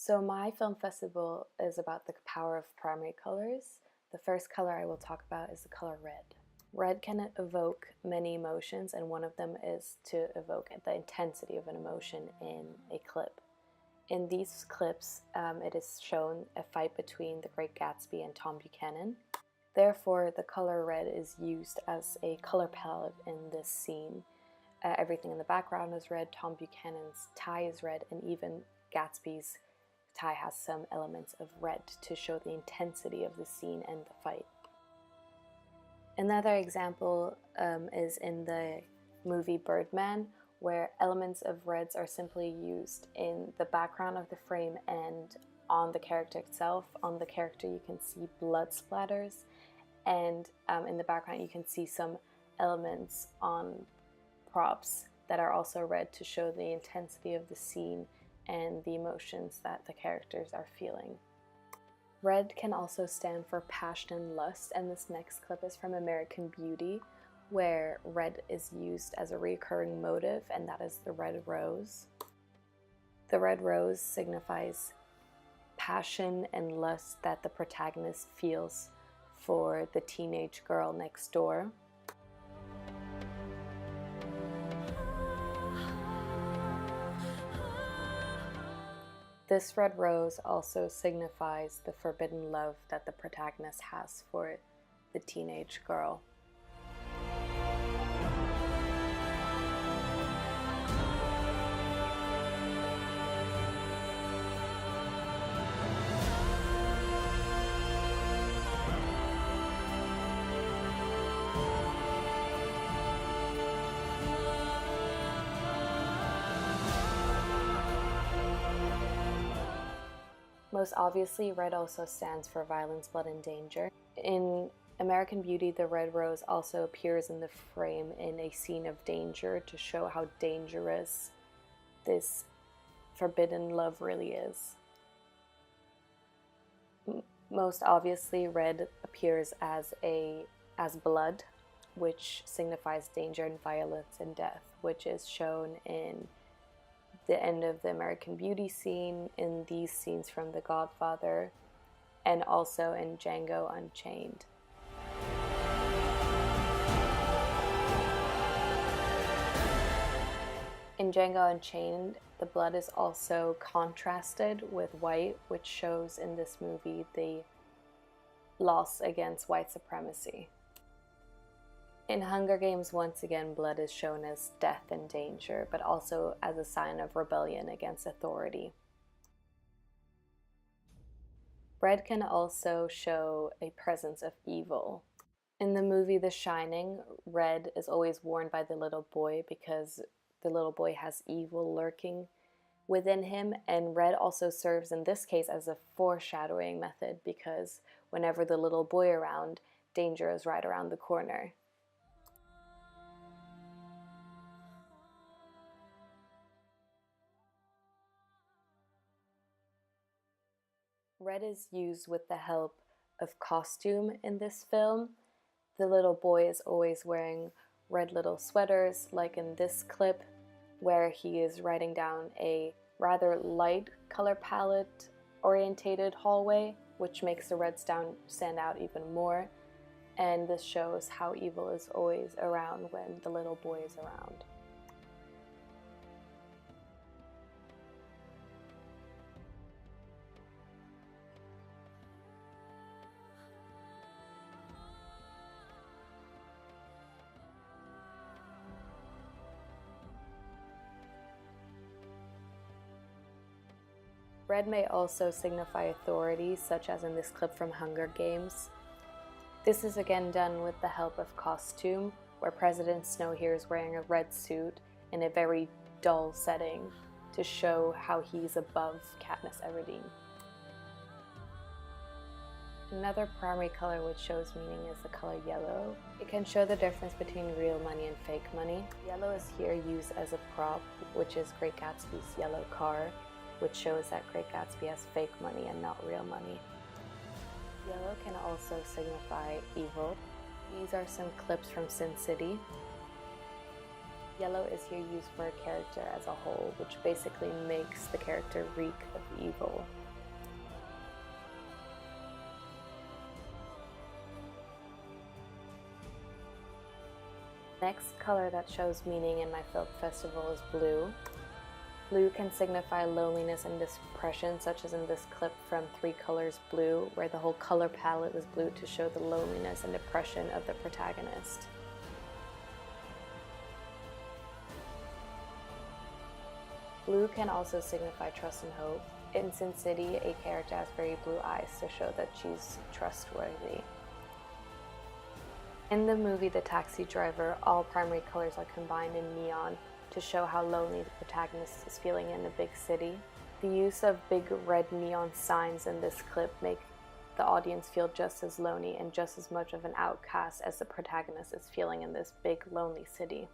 So my film festival is about the power of primary colors. The first color I will talk about is the color red. Red can evoke many emotions, and one of them is to evoke the intensity of an emotion in a clip. In these clips, it is shown a fight between The Great Gatsby and Tom Buchanan. Therefore, the color red is used as a color palette in this scene. Everything in the background is red, Tom Buchanan's tie is red, and even Gatsby's tie has some elements of red to show the intensity of the scene and the fight. Another example is in the movie Birdman, where elements of reds are simply used in the background of the frame and on the character itself. On the character you can see blood splatters, and in the background you can see some elements on props that are also red to show the intensity of the scene and the emotions that the characters are feeling. Red can also stand for passion and lust, and this next clip is from American Beauty, where red is used as a recurring motive, and that is the red rose. The red rose signifies passion and lust that the protagonist feels for the teenage girl next door. This red rose also signifies the forbidden love that the protagonist has for the teenage girl. Most obviously, red also stands for violence, blood, and danger. In American Beauty, the red rose also appears in the frame in a scene of danger to show how dangerous this forbidden love really is. Most obviously, red appears as blood, which signifies danger and violence and death, which is shown in the end of the American Beauty scene, in these scenes from The Godfather, and also in Django Unchained. In Django Unchained, the blood is also contrasted with white, which shows in this movie the loss against white supremacy. In Hunger Games, once again, blood is shown as death and danger, but also as a sign of rebellion against authority. Red can also show a presence of evil. In the movie The Shining, red is always worn by the little boy because the little boy has evil lurking within him, and red also serves in this case as a foreshadowing method because whenever the little boy is around, danger is right around the corner. Red is used with the help of costume in this film. The little boy is always wearing red little sweaters, like in this clip where he is riding down a rather light color palette orientated hallway, which makes the red stand out even more. And this shows how evil is always around when the little boy is around. Red may also signify authority, such as in this clip from Hunger Games. This is again done with the help of costume, where President Snow here is wearing a red suit in a very dull setting to show how he's above Katniss Everdeen. Another primary color which shows meaning is the color yellow. It can show the difference between real money and fake money. Yellow is here used as a prop, which is Great Gatsby's yellow car, which shows that Great Gatsby has fake money and not real money. Yellow can also signify evil. These are some clips from Sin City. Yellow is here used for a character as a whole, which basically makes the character reek of evil. Next color that shows meaning in my film festival is blue. Blue can signify loneliness and depression, such as in this clip from Three Colors Blue, where the whole color palette is blue to show the loneliness and depression of the protagonist. Blue can also signify trust and hope. In Sin City, a character has very blue eyes to show that she's trustworthy. In the movie The Taxi Driver, all primary colors are combined in neon to show how lonely the protagonist is feeling in a big city. The use of big red neon signs in this clip make the audience feel just as lonely and just as much of an outcast as the protagonist is feeling in this big lonely city.